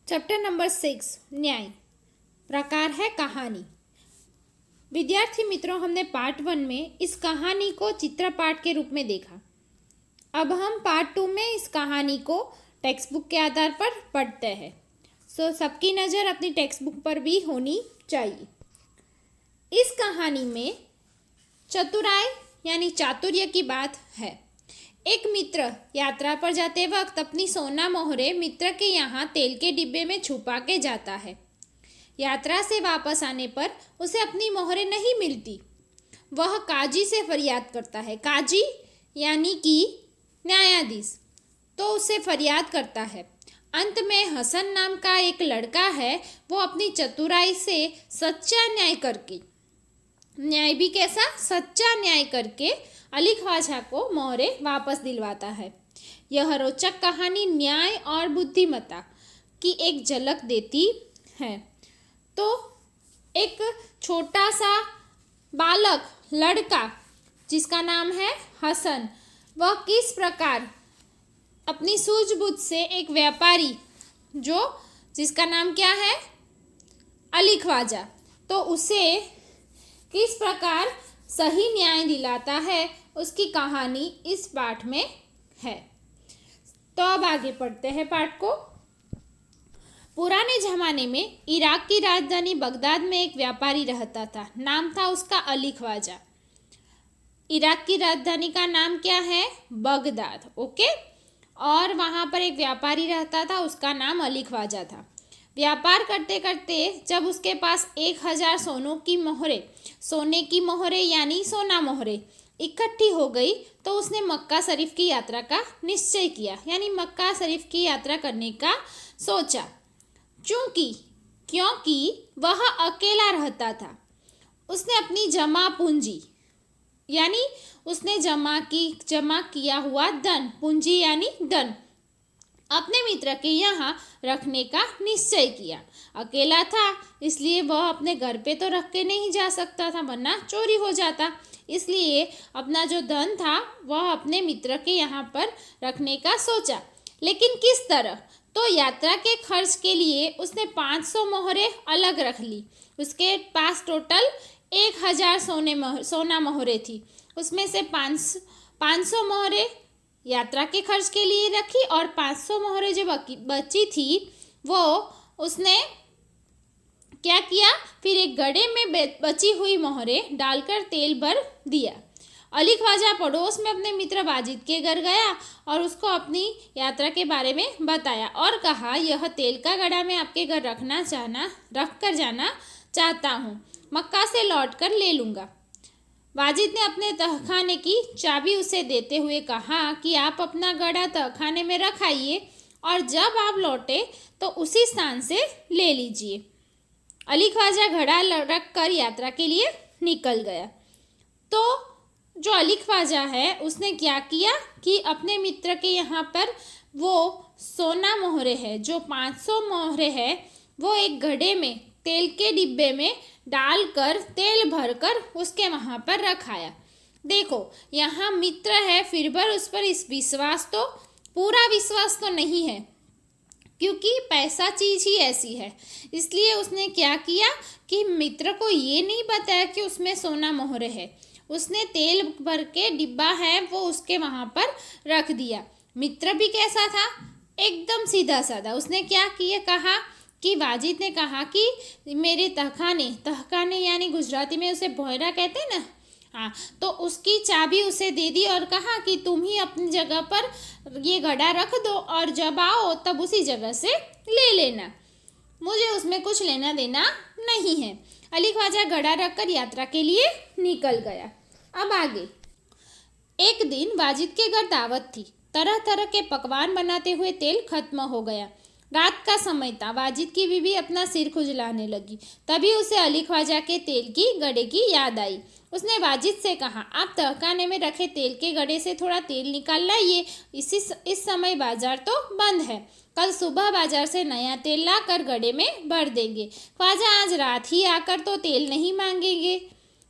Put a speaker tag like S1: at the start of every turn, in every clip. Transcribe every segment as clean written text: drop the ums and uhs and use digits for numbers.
S1: Chapter number 6 न्याय। प्रकार है कहानी। विद्यार्थी मित्रों, हमने पार्ट 1 में इस कहानी को चित्रपाठ के रूप में देखा। अब हम पार्ट 2 में इस कहानी को टेक्स्ट बुक के आधार पर पढ़ते हैं। सबकी नज़र अपनी टेक्स्ट बुक पर भी होनी चाहिए। इस कहानी में चतुराई यानी चातुर्य की बात है। एक मित्र यात्रा पर जाते वक्त अपनी सोना मोहरे मित्र के यहाँ तेल के डिब्बे में छुपा के जाता है। यात्रा से वापस आने पर उसे अपनी मोहरे नहीं मिलती। वह काजी से फरियाद करता है। काजी यानी कि न्यायाधीश तो उससे फरियाद करता है। अंत में हसन नाम का एक लड़का है, वो अपनी चतुराई से सच्चा न्याय भी कैसा सच्चा न्याय करके अली ख्वाजा को मोहरे वापस दिलवाता है। यह रोचक कहानी न्याय और बुद्धिमत्ता की एक झलक देती है। तो एक छोटा सा बालक लड़का जिसका नाम है हसन, वह किस प्रकार अपनी सूझबूझ से एक व्यापारी जिसका नाम क्या है अली ख्वाजा, तो उसे किस प्रकार सही न्याय दिलाता है, उसकी कहानी इस पाठ में है। तो अब आगे पढ़ते हैं पाठ को। पुराने ज़माने में इराक की राजधानी बगदाद में एक व्यापारी रहता था। नाम था उसका अली ख्वाजा। इराक की राजधानी का नाम क्या है? बगदाद। ओके। और वहाँ पर एक व्यापारी रहता था, उसका नाम अली ख्वाजा था। व्यापार करते करते जब उसके पास 1000 सोने की मोहरे यानी सोना मोहरे इकट्ठी हो गई, तो उसने मक्का शरीफ की यात्रा का निश्चय किया, यानी मक्का शरीफ की यात्रा करने का सोचा। क्योंकि वह अकेला रहता था, उसने अपनी जमा पूंजी यानी उसने जमा किया हुआ धन, पूंजी यानी धन, अपने मित्र के यहाँ रखने का निश्चय किया। अकेला था इसलिए वह अपने घर पे तो रख के नहीं जा सकता था, वरना चोरी हो जाता। इसलिए अपना जो धन था वह अपने मित्र के यहाँ पर रखने का सोचा। लेकिन किस तरह? तो यात्रा के खर्च के लिए उसने 500 मोहरे अलग रख ली। उसके पास टोटल 1000 सोना मोहरे थी। उसमें से 500 मोहरे यात्रा के खर्च के लिए रखी और 500 मोहरे जो बची थी वो उसने क्या किया, फिर एक घड़े में बची हुई मोहरे डालकर तेल भर दिया। अली ख्वाजा पड़ोस में अपने मित्र वाजिद के घर गया और उसको अपनी यात्रा के बारे में बताया और कहा, यह तेल का घड़ा मैं आपके घर रख कर जाना चाहता हूँ, मक्का से लौट कर ले लूँगा। वाजिद ने अपने तहखाने की चाबी उसे देते हुए कहा कि आप अपना घड़ा तहखाने में रखाइए और जब आप लौटे तो उसी स्थान से ले लीजिए। अली ख्वाजा घड़ा रख कर यात्रा के लिए निकल गया। तो जो अली ख्वाजा है उसने क्या किया कि अपने मित्र के यहाँ पर वो सोना मोहरे है, जो 500 मोहरे है, वो एक घड़े में तेल के डिब्बे में डालकर तेल भरकर उसके वहाँ पर रखाया। देखो, यहाँ मित्र है फिर भी उस पर पूरा विश्वास तो नहीं है, क्योंकि पैसा चीज़ ही ऐसी है। इसलिए उसने क्या किया कि मित्र को ये नहीं बताया कि उसमें सोना मोहरे है। उसने तेल भर के डिब्बा है वो उसके वहाँ पर रख दिया। मित्र भी कैसा था? एकदम सीधा साधा। उसने क्या किया, कहा कि वाजिद ने कहा कि मेरे तहखाने यानी गुजराती में उसे भोयरा कहते हैं ना, हाँ, तो उसकी चाबी उसे दे दी और कहा कि तुम ही अपनी जगह पर ये घड़ा रख दो और जब आओ तब उसी जगह से ले लेना, मुझे उसमें कुछ लेना देना नहीं है। अली ख्वाजा घड़ा रखकर यात्रा के लिए निकल गया। अब आगे। एक दिन वाजिद के घर दावत थी। तरह तरह के पकवान बनाते हुए तेल खत्म हो गया। रात का समय था। वाजिद की बीवी अपना सिर खुजलाने लगी। तभी उसे अली ख्वाजा के तेल की घड़े की याद आई। उसने वाजिद से कहा, आप तहखाने में रखे तेल के घड़े से थोड़ा तेल निकाल लाइए। इस समय बाजार तो बंद है, कल सुबह बाजार से नया तेल लाकर घड़े में भर देंगे। ख्वाजा आज रात ही आकर तो तेल नहीं मांगेंगे।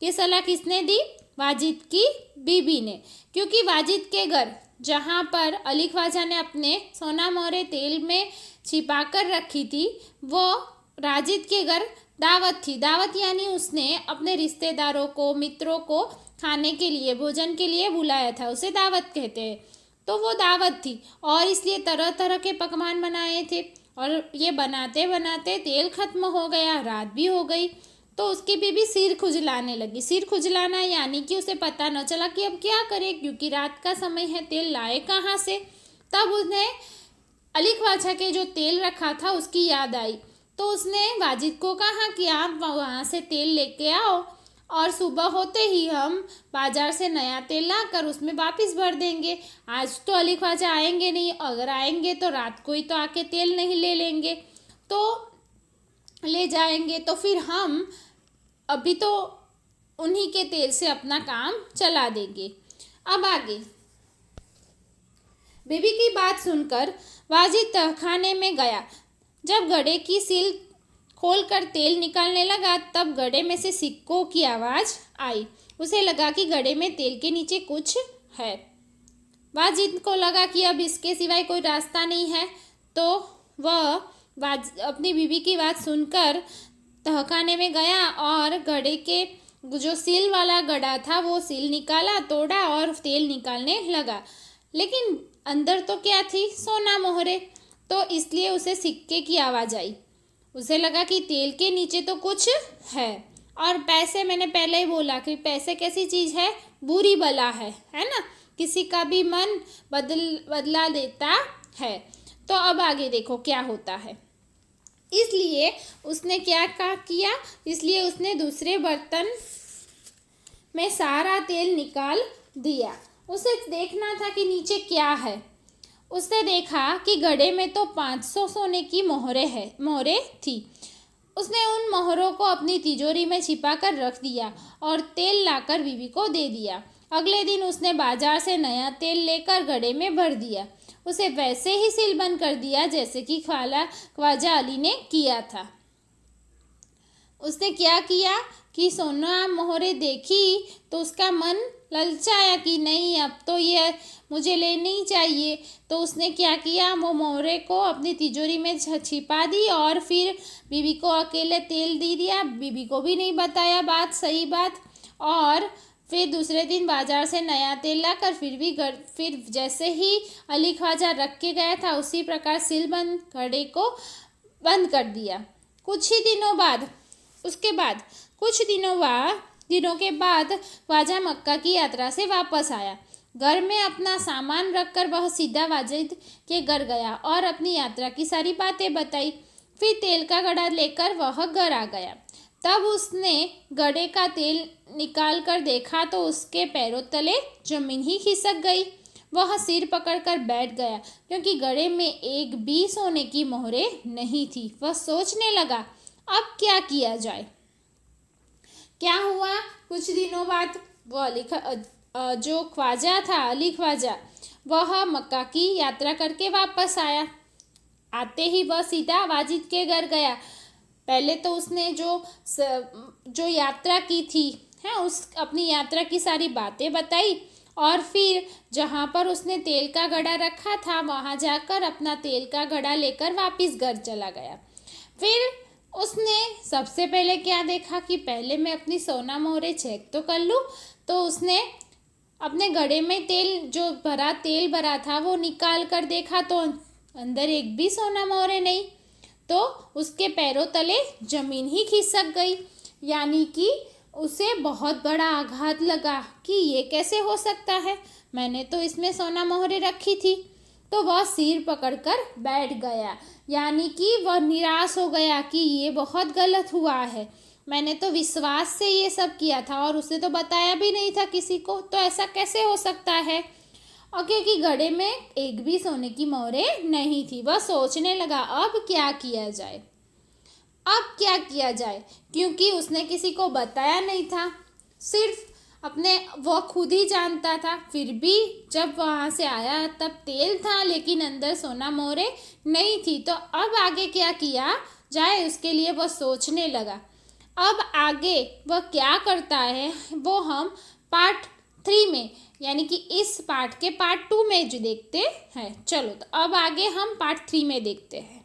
S1: ये सलाह किसने दी? वाजिद की बीबी ने, क्योंकि वाजिद के घर जहाँ पर अली ख्वाजा ने अपने सोना मोहरे तेल में छिपा कर रखी थी, वो राजिद के घर दावत थी। दावत यानी उसने अपने रिश्तेदारों को, मित्रों को खाने के लिए, भोजन के लिए बुलाया था, उसे दावत कहते हैं। तो वो दावत थी और इसलिए तरह तरह के पकवान बनाए थे और ये बनाते बनाते तेल खत्म हो गया, रात भी हो गई। तो उसकी बीवी सिर खुजलाने लगी। सिर खुजलाना यानी कि उसे पता न चला कि अब क्या करे, क्योंकि रात का समय है, तेल लाए कहाँ से। तब उन्हें अली ख्वाजा के जो तेल रखा था उसकी याद आई। तो उसने वाजिद को कहा कि आप वहाँ से तेल लेके आओ और सुबह होते ही हम बाजार से नया तेल ला कर उसमें वापस भर देंगे। आज तो अली ख्वाजा आएंगे नहीं, अगर आएंगे तो रात को ही तो आके तेल नहीं ले लेंगे, तो ले जाएंगे, तो फिर हम अभी तो उन्हीं के तेल से अपना काम चला देंगे। अब आगे बीबी की बात सुनकर वाजिद तहखाने में गया। जब घड़े की सील खोलकर तेल निकालने लगा तब घड़े में से सिक्कों की आवाज़ आई। उसे लगा कि घड़े में तेल के नीचे कुछ है। वाजिद को लगा कि अब इसके सिवाय कोई रास्ता नहीं है, तो वह अपनी बीवी की बात सुनकर तहखाने में गया और घड़े के जो सील वाला घड़ा था वो सील निकाला, तोड़ा और तेल निकालने लगा। लेकिन अंदर तो क्या थी, सोना मोहरे, तो इसलिए उसे सिक्के की आवाज़ आई। उसे लगा कि तेल के नीचे तो कुछ है। और पैसे, मैंने पहले ही बोला कि पैसे कैसी चीज़ है, बुरी बला है ना, किसी का भी मन बदला देता है। तो अब आगे देखो क्या होता है। इसलिए उसने क्या किया, इसलिए उसने दूसरे बर्तन में सारा तेल निकाल दिया। उसे देखना था कि नीचे क्या है। उसने देखा कि घड़े में तो 500 सोने की मोहरें थी। उसने उन मोहरों को अपनी तिजोरी में छिपा कर रख दिया और तेल लाकर बीवी को दे दिया। अगले दिन उसने बाजार से नया तेल लेकर घड़े में भर दिया। उसे वैसे ही सीलबंद कर दिया जैसे कि ख्वाजा अली ने किया था। उसने क्या किया कि सोना मोहरे देखी तो उसका मन ललचाया कि नहीं, अब तो ये मुझे लेनी ही चाहिए। तो उसने क्या किया, वो मोहरे को अपनी तिजोरी में छिपा दी और फिर बीवी को अकेले तेल दे दिया। बीवी को भी नहीं बताया बात, सही बात। और फिर दूसरे दिन बाजार से नया तेल लाकर फिर जैसे ही अली ख्वाजा रख के गया था उसी प्रकार सीलबंद घड़े को बंद कर दिया। कुछ दिनों के बाद ख्वाजा मक्का की यात्रा से वापस आया। घर में अपना सामान रखकर वह सीधा वाजिद के घर गया और अपनी यात्रा की सारी बातें बताई। फिर तेल का घड़ा लेकर वह घर आ गया। तब उसने घड़े का तेल निकाल कर देखा तो उसके पैरों तले जमीन ही खिसक गई। वह सिर पकड़कर बैठ गया क्योंकि घड़े में एक भी सोने की मोहरें नहीं थी। वह सोचने लगा, अब क्या किया जाए। क्या हुआ, कुछ दिनों बाद वो जो ख्वाजा था, अली ख्वाजा, वह मक्का की यात्रा करके वापस आया। आते ही वह सीधा वाजिद के घर गया। पहले तो उसने जो यात्रा की थी है, उस अपनी यात्रा की सारी बातें बताई और फिर जहाँ पर उसने तेल का घड़ा रखा था वहाँ जाकर अपना तेल का घड़ा लेकर वापस घर चला गया। फिर उसने सबसे पहले क्या देखा कि पहले मैं अपनी सोना मोहरे चेक तो कर लूँ। तो उसने अपने घड़े में तेल भरा था वो निकाल कर देखा तो अंदर एक भी सोना मोहरे नहीं। तो उसके पैरों तले जमीन ही खिसक गई, यानी कि उसे बहुत बड़ा आघात लगा कि ये कैसे हो सकता है, मैंने तो इसमें सोना मोहरे रखी थी। तो वह सिर पकड़कर बैठ गया, यानी कि वह निराश हो गया कि ये बहुत गलत हुआ है। मैंने तो विश्वास से ये सब किया था और उसे तो बताया भी नहीं था किसी को, तो ऐसा कैसे हो सकता है। और क्योंकि घड़े में एक भी सोने की मोहरें नहीं थी, वह सोचने लगा अब क्या किया जाए, क्योंकि उसने किसी को बताया नहीं था, सिर्फ वह खुद ही जानता था। फिर भी जब वहाँ से आया तब तेल था लेकिन अंदर सोना मोहरे नहीं थी। तो अब आगे क्या किया जाए उसके लिए वह सोचने लगा। अब आगे वह क्या करता है वो हम पाठ 3 में, यानी कि इस पार्ट के पार्ट 2 में जो देखते हैं। चलो तो अब आगे हम पार्ट 3 में देखते हैं।